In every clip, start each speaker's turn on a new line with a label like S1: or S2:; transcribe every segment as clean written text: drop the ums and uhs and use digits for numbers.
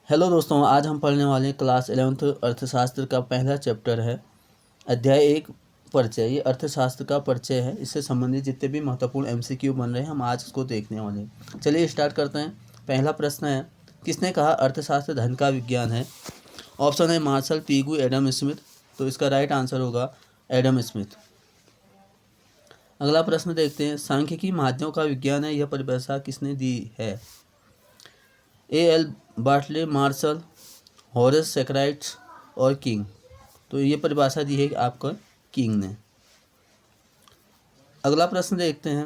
S1: Hello दोस्तों, आज हम पढ़ने वाले हैं क्लास 11th अर्थशास्त्र का पहला चैप्टर है अध्याय 1 परिचय। ये अर्थशास्त्र का परिचय है। इससे संबंधित जितने भी महत्वपूर्ण एमसीक्यू बन रहे हैं हम आज इसको देखने वाले हैं। चलिए स्टार्ट करते हैं। पहला प्रश्न है, किसने कहा अर्थशास्त्र धन का विज्ञान है? ऑप्शन है मार्शल, पीगू, एडम स्मिथ। तो इसका राइट आंसर होगा एडम स्मिथ। अगला प्रश्न देखते हैं, सांख्यिकी माध्यम का विज्ञान है, यह परिभाषा किसने दी है? एल बार्टले, मार्शल, हॉरेस सेक्राइट्स और किंग। तो ये परिभाषा दी है आपका किंग ने। अगला प्रश्न देखते हैं,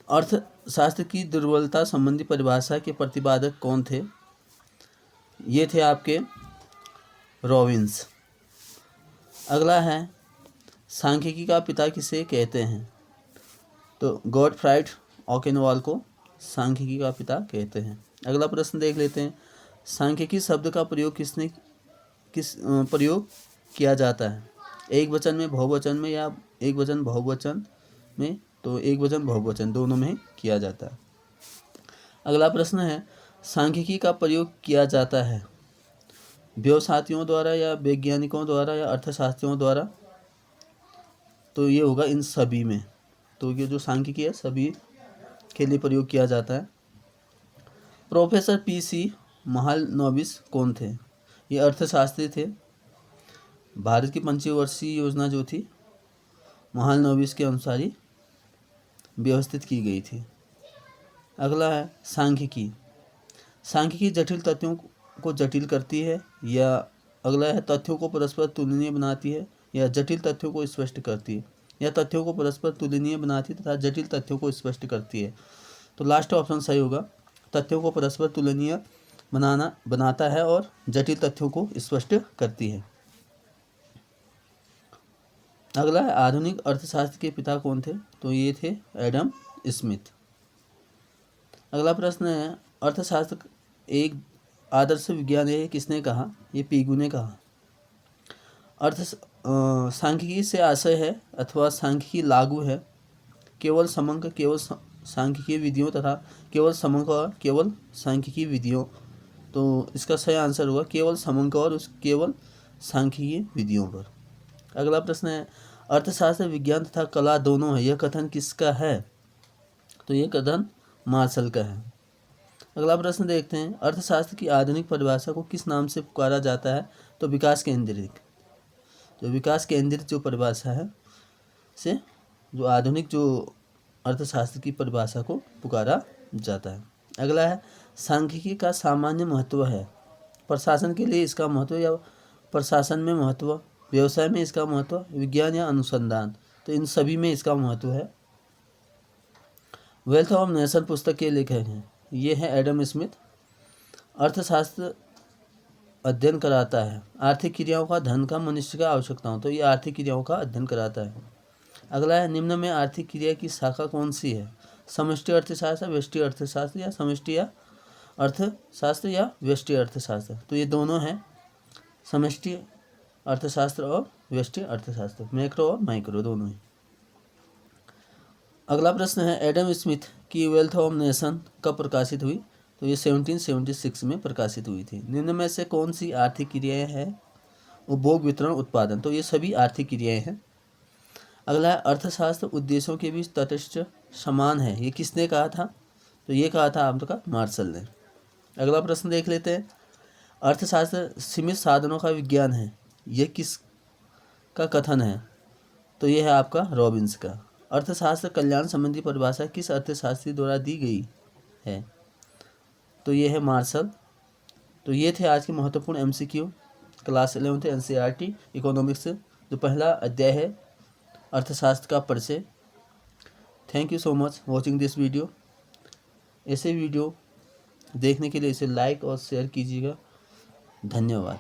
S1: अर्थशास्त्र की दुर्बलता संबंधी परिभाषा के प्रतिपादक कौन थे? ये थे आपके रॉबिन्स। अगला है, सांख्यिकी का पिता किसे कहते हैं? तो गॉटफ्राइड ऑकेनवाल को सांख्यिकी का पिता कहते हैं। अगला प्रश्न देख लेते हैं, सांख्यिकी शब्द का प्रयोग प्रयोग किया जाता है? एक वचन में, बहुवचन में या एक वचन बहुवचन में? तो एक वचन बहुवचन दोनों में किया जाता है। अगला प्रश्न है, सांख्यिकी का प्रयोग किया जाता है व्यवसायियों द्वारा या वैज्ञानिकों द्वारा या अर्थशास्त्रियों द्वारा? तो ये होगा इन सभी में। तो ये जो सांख्यिकी है सभी के लिए प्रयोग किया जाता है। प्रोफेसर पीसी महालनोबिस कौन थे? ये अर्थशास्त्री थे। भारत की पंचवर्षीय योजना जो थी महालनोबिस के अनुसार ही व्यवस्थित की गई थी। अगला है, सांख्यिकी। सांख्यिकी जटिल तथ्यों को जटिल करती है या अगला है, तथ्यों को परस्पर तुलनीय बनाती है या जटिल तथ्यों को स्पष्ट करती है या तथ्यों को परस्पर तुलनीय बनाती है तथा जटिल तथ्यों को स्पष्ट करती है? तो लास्ट ऑप्शन सही होगा, तथ्यों को परस्पर तुलनीय बनाता है और जटिल तथ्यों को स्पष्ट करती है। अगला है, आधुनिक अर्थशास्त्र के पिता कौन थे? तो ये थे एडम स्मिथ। अगला प्रश्न है, अर्थशास्त्र एक आदर्श विज्ञान है, किसने कहा? ये पीगू ने कहा। सांख्यिकी से आशय है अथवा सांख्यिकी लागू है केवल समंक, केवल सांख्यिकीय विधियों तथा केवल समंक और केवल सांख्यिकीय विधियों? तो इसका सही आंसर होगा केवल समंक और केवल सांख्यिकीय विधियों पर। अगला प्रश्न है, अर्थशास्त्र विज्ञान तथा कला दोनों है, यह कथन किसका है? तो यह कथन मार्शल का है। अगला प्रश्न देखते हैं, अर्थशास्त्र की आधुनिक परिभाषा को किस नाम से पुकारा जाता है? तो विकास केंद्रित। जो विकास केंद्रित जो परिभाषा है से जो आधुनिक जो अर्थशास्त्र की परिभाषा को पुकारा जाता है। अगला है, सांख्यिकी का सामान्य महत्व है, प्रशासन के लिए इसका महत्व या प्रशासन में महत्व, व्यवसाय में इसका महत्व, विज्ञान या अनुसंधान? तो इन सभी में इसका महत्व है। वेल्थ ऑफ नेशन पुस्तक के लेखक हैं, ये है एडम स्मिथ। अर्थशास्त्र अध्ययन कराता है आर्थिक क्रियाओं का, धन का, मनुष्य का आवश्यकताओं। तो ये आर्थिक क्रियाओं का अध्ययन कराता है। अगला है, निम्न में आर्थिक क्रिया की शाखा कौन सी है? समष्टि अर्थशास्त्र, व्यष्टि अर्थशास्त्र या समष्टि या अर्थशास्त्र या व्यष्टि अर्थशास्त्र? तो ये दोनों हैं, समष्टि अर्थशास्त्र और व्यष्टि अर्थशास्त्र, मैक्रो और माइक्रो दोनों ही। अगला प्रश्न है, एडम स्मिथ की वेल्थ ऑफ नेशन कब प्रकाशित हुई? तो ये 1776 में प्रकाशित हुई थी। निम्न में से कौन सी आर्थिक क्रियाएं हैं? उपभोग, वितरण, उत्पादन। तो ये सभी आर्थिक क्रियाएं हैं। अगला है, अर्थशास्त्र उद्देश्यों के बीच तटस्थ समान है, ये किसने कहा था? तो ये कहा था आपका मार्शल ने। अगला प्रश्न देख लेते हैं, अर्थशास्त्र सीमित साधनों का विज्ञान है, ये किस का कथन है? तो ये है आपका रॉबिन्स का। अर्थशास्त्र कल्याण संबंधी परिभाषा किस अर्थशास्त्री द्वारा दी गई है? तो ये है मार्शल। तो ये थे आज के महत्वपूर्ण MCQ class 11th NCERT economics जो पहला अध्याय है अर्थशास्त्र का परिचय। Thank you so much watching this video. ऐसे वीडियो देखने के लिए इसे लाइक और शेयर कीजिएगा। धन्यवाद।